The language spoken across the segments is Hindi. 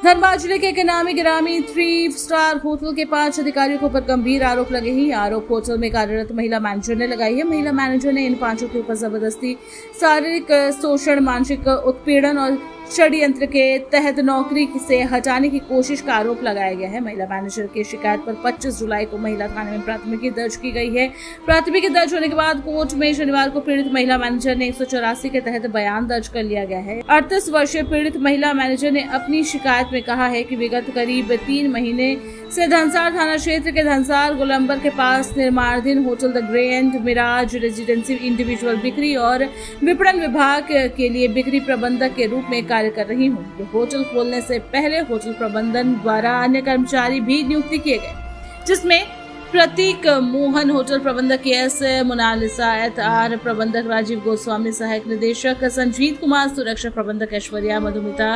धनबाद जिले के एक नामी गिरामी 3 स्टार होटल के 5 अधिकारियों के ऊपर गंभीर आरोप लगे हैं। आरोप होटल में कार्यरत महिला मैनेजर ने लगाई है। महिला मैनेजर ने इन 5 के ऊपर जबरदस्ती, शारीरिक शोषण, मानसिक उत्पीड़न और षड्यंत्र के तहत नौकरी से हटाने की कोशिश का आरोप लगाया गया है। महिला मैनेजर की शिकायत पर 25 जुलाई को महिला थाने में प्राथमिकी दर्ज की गई है। प्राथमिकी दर्ज होने के बाद कोर्ट में शनिवार को पीड़ित महिला मैनेजर ने 184 के तहत बयान दर्ज कर लिया गया है। 38 वर्षीय पीड़ित महिला मैनेजर ने अपनी शिकायत में कहा है कि विगत करीब 3 महीने से धनसार थाना क्षेत्र के धनसार गोलंबर के पास निर्माणाधीन hotel the grand mirage residency individual बिक्री और विपणन विभाग के लिए बिक्री प्रबंधक के रूप में कार्य कर रही हूँ। होटल खोलने से पहले होटल प्रबंधन द्वारा अन्य कर्मचारी भी नियुक्ति किए गए, जिसमें प्रतीक मोहन होटल प्रबंधक एस, मोनालिसा एच.आर, प्रबंधक राजीव गोस्वामी, सहायक निदेशक संजीत कुमार, सुरक्षा प्रबंधक ऐश्वर्या, मधुमिता,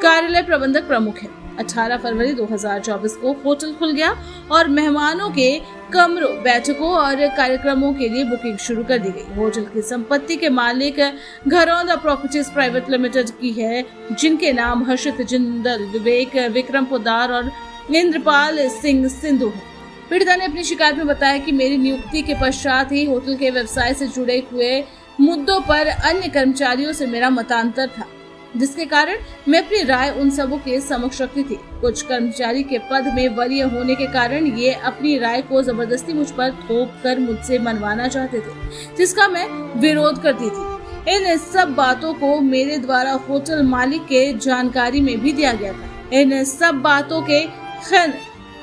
कार्यालय प्रबंधक प्रमुख है। 18 फरवरी 2024 को होटल खुल गया और मेहमानों के कमरों, बैठकों और कार्यक्रमों के लिए बुकिंग शुरू कर दी गई। होटल की संपत्ति के मालिक घरौंदा प्रॉपर्टीज प्राइवेट लिमिटेड की है, जिनके नाम हर्षित जिंदल, विवेक विक्रम पोदार और इंद्रपाल सिंह सिंधु है। पीड़िता ने अपनी शिकायत में बताया कि मेरी नियुक्ति के पश्चात ही होटल के व्यवसाय से जुड़े हुए मुद्दों पर अन्य कर्मचारियों से मेरा मतांतर था, जिसके कारण मैं अपनी राय उन सबों के समक्ष रखती थी। कुछ कर्मचारी के पद में वरीय होने के कारण ये अपनी राय को जबरदस्ती मुझ पर थोप कर मुझसे मनवाना चाहते थे, जिसका मैं विरोध करती थी। इन सब बातों को मेरे द्वारा होटल मालिक के जानकारी में भी दिया गया था। इन सब बातों के खैर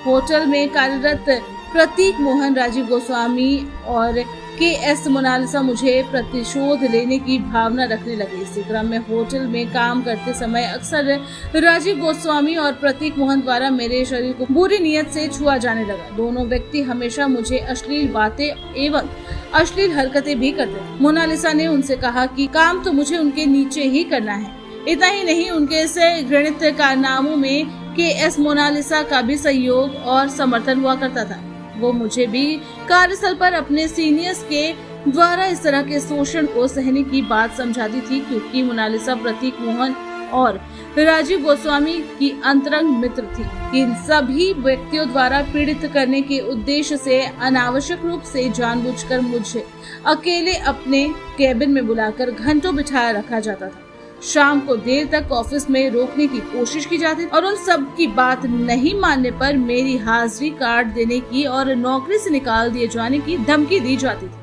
होटल में कार्यरत प्रतीक मोहन, राजीव गोस्वामी और के.एस. मोनालिसा मुझे प्रतिशोध लेने की भावना रखने लगे। इसी क्रम में होटल में काम करते समय अक्सर राजीव गोस्वामी और प्रतीक मोहन द्वारा मेरे शरीर को बुरी नीयत से छुआ जाने लगा। दोनों व्यक्ति हमेशा मुझे अश्लील बातें एवं अश्लील हरकतें भी करते। मोनालिसा ने उनसे कहा कि काम तो मुझे उनके नीचे ही करना है। इतना ही नहीं, उनके इस घृणित कारनामों में के.एस. मोनालिसा का भी सहयोग और समर्थन हुआ करता था। वो मुझे भी कार्यस्थल पर अपने सीनियर्स के द्वारा इस तरह के शोषण को सहने की बात समझाती थी, क्योंकि मोनालिसा प्रतीक मोहन और राजीव गोस्वामी की अंतरंग मित्र थी। इन सभी व्यक्तियों द्वारा पीड़ित करने के उद्देश्य से अनावश्यक रूप से जानबूझकर मुझे अकेले अपने केबिन में बुलाकर घंटों बिठाया रखा जाता था। शाम को देर तक ऑफिस में रोकने की कोशिश की जाती और उन सब की बात नहीं मानने पर मेरी हाजिरी काट देने की और नौकरी से निकाल दिए जाने की धमकी दी जाती थी।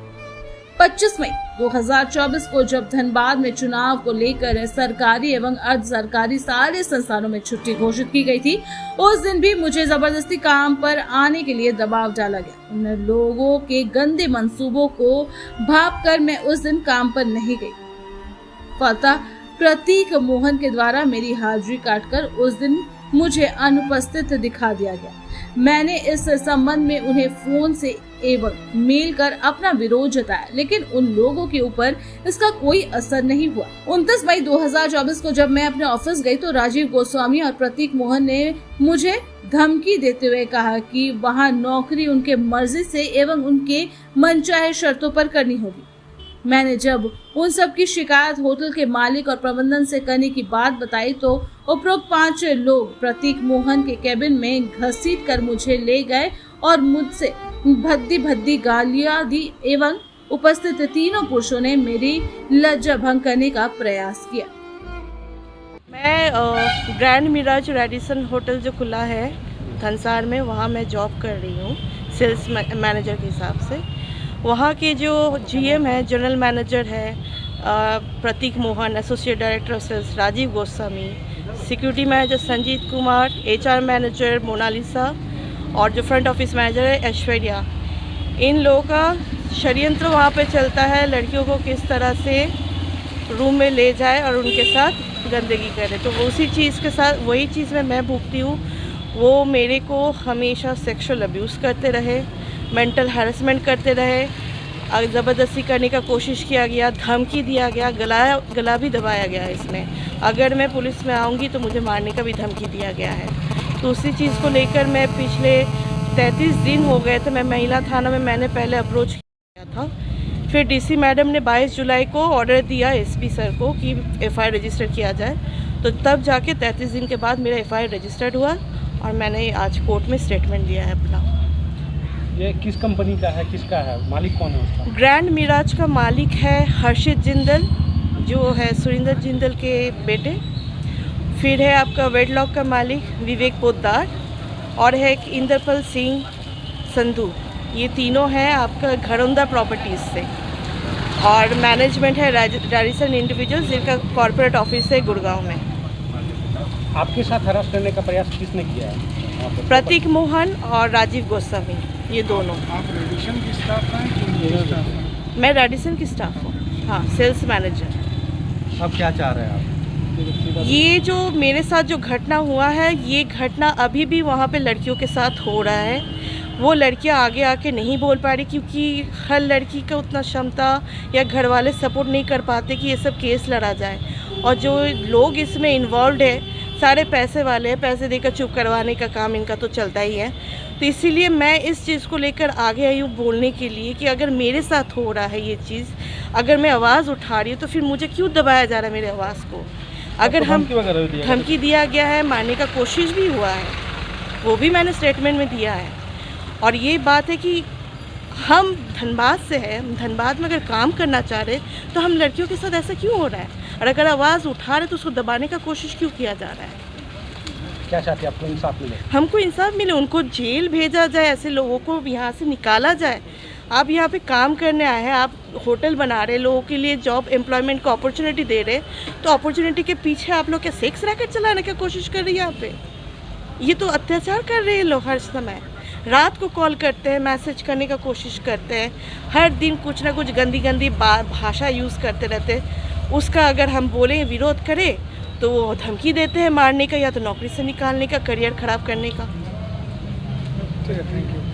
25 मई 2024 को जब धनबाद में चुनाव को लेकर सरकारी एवं अर्ध सरकारी सारे संस्थानों में छुट्टी घोषित की गई थी, उस दिन भी मुझे जबरदस्ती काम पर आने के लिए दबाव डाला गया। उन लोगों के गंदे मंसूबों को भांपकर मैं उस दिन काम पर नहीं गई। फलतः प्रतीक मोहन के द्वारा मेरी हाजिरी काटकर उस दिन मुझे अनुपस्थित दिखा दिया गया। मैंने इस संबंध में उन्हें फोन से एवं मेल कर अपना विरोध जताया, लेकिन उन लोगों के ऊपर इसका कोई असर नहीं हुआ। 29 मई 2024 को जब मैं अपने ऑफिस गई तो राजीव गोस्वामी और प्रतीक मोहन ने मुझे धमकी देते हुए कहा कि वहां नौकरी उनके मर्जी से एवं उनके मनचाहे शर्तों पर करनी होगी। मैंने जब उन सब की शिकायत होटल के मालिक और प्रबंधन से करने की बात बताई तो उपरोक्त 5 लोग प्रतीक मोहन के केबिन में घसीट कर मुझे ले गए और मुझसे भद्दी गालियां दी एवं उपस्थित तीनों पुरुषों ने मेरी लज्जा भंग करने का प्रयास किया। मैं ग्रैंड मिराज रेडिसन होटल जो खुला है धनसार में, वहाँ मैं जॉब कर रही हूँ सेल्स मैनेजर के हिसाब से। वहाँ के जो जीएम है, जनरल मैनेजर है Pratik Mohan, associate director of sales Rajiv Goswami, security manager Sanjeet Kumar, HR manager Monalisa और जो फ्रंट ऑफिस मैनेजर है ऐश्वर्या, इन लोगों का षड्यंत्र वहाँ पे चलता है। लड़कियों को किस तरह से रूम में ले जाए और उनके साथ गंदगी करे, तो उसी चीज़ के साथ वही चीज़ में मैं भुगती हूँ। वो मेरे को हमेशा सेक्सुअल अब्यूज़ करते रहे, मेंटल हैरेसमेंट करते रहे, ज़बरदस्ती करने का कोशिश किया गया, धमकी दिया गया, गला भी दबाया गया है। इसमें अगर मैं पुलिस में आऊँगी तो मुझे मारने का भी धमकी दिया गया है। तो उसी चीज़ को लेकर मैं पिछले 33 दिन हो गए थे, मैं महिला थाना में मैंने पहले अप्रोच किया था। फिर डीसी मैडम ने 22 जुलाई को ऑर्डर दिया एसपी सर को कि एफआईआर रजिस्टर किया जाए। तो तब जाके 33 दिन के बाद मेरा FIR रजिस्टर्ड हुआ और मैंने आज कोर्ट में स्टेटमेंट दिया है अपना। ये किस कंपनी का है, किसका है, मालिक कौन है उसका? ग्रैंड मिराज का मालिक है हर्षित जिंदल, जो है सुरिंदर जिंदल के बेटे। फिर है आपका वेडलॉक का मालिक विवेक पोद्दार, और है एक इंद्रपल सिंह संधू। ये तीनों हैं आपका घरौंदा प्रॉपर्टीज़ से। और मैनेजमेंट है रैडिसन इंडिविजुअल्स, जिनका कॉर्पोरेट ऑफिस है गुड़गांव में। आपके साथ हरास करने का प्रयास किसने किया है? प्रतीक मोहन और राजीव गोस्वामी, ये दोनों। आप रेडिसन की स्टाफ हैं कि स्टाफ हैं? मैं रैडिसन की स्टाफ हूँ, हाँ, सेल्स मैनेजर। अब क्या चाह रहे हैं आप? ये जो मेरे साथ जो घटना हुआ है, ये घटना अभी भी वहाँ पे लड़कियों के साथ हो रहा है। वो लड़कियाँ आगे आके नहीं बोल पा रही, क्योंकि हर लड़की का उतना क्षमता या घर वाले सपोर्ट नहीं कर पाते कि ये सब केस लड़ा जाए। और जो लोग इसमें इन्वॉल्व है सारे पैसे वाले हैं, पैसे देकर चुप करवाने का काम इनका तो चलता ही है। तो इसीलिए मैं इस चीज़ को लेकर आगे आई हूँ बोलने के लिए कि अगर मेरे साथ हो रहा है ये चीज़, अगर मैं आवाज़ उठा रही हूँ तो फिर मुझे क्यों दबाया जा रहा है मेरे आवाज़ को। अगर हम धमकी दिया गया है, मारने का कोशिश भी हुआ है, वो भी मैंने स्टेटमेंट में दिया है। और ये बात है कि हम धनबाद से हैं, धनबाद में अगर काम करना चाह रहे तो हम लड़कियों के साथ ऐसा क्यों हो रहा है, और अगर आवाज़ उठा रहे तो उसको दबाने का कोशिश क्यों किया जा रहा है। क्या चाहते हैं? आपको इंसाफ मिले? हमको इंसाफ मिले, उनको जेल भेजा जाए, ऐसे लोगों को यहाँ से निकाला जाए। आप यहाँ पे काम करने आए हैं, आप होटल बना रहे, लोगों के लिए जॉब एम्प्लॉयमेंट को अपॉर्चुनिटी दे रहे, तो अपॉर्चुनिटी के पीछे आप लोग क्या सेक्स रैकेट चलाने की कोशिश कर रही है यहाँ पे। ये तो अत्याचार कर रहे हैं लोग हर समय। रात को कॉल करते हैं, मैसेज करने का कोशिश करते हैं, हर दिन कुछ ना कुछ गंदी गंदी भाषा यूज़ करते रहते हैं। उसका अगर हम बोलें, विरोध करें, तो वो धमकी देते हैं मारने का, या तो नौकरी से निकालने का, करियर ख़राब करने का। ठीक है, थैंक यू।